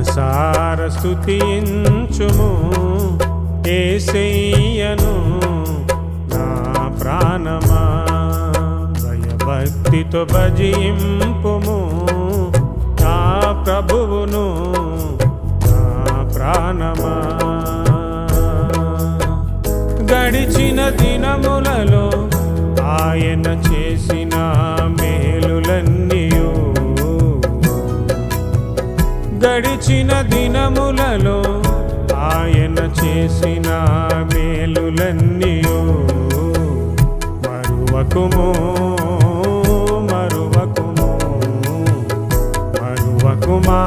మనసార స్తుతించుము యేసయ్యను నా ప్రాణమా. భయభక్తితో భజింపుము నా ప్రభువును నా ప్రాణమా. గడిచిన దినములలో ఆయన చేసిన మేలులన్నీయు, గడిచిన దినములలో ఆయన చేసిన మేలులన్నీయు మరువకుము మరువకుము మరువకుమా.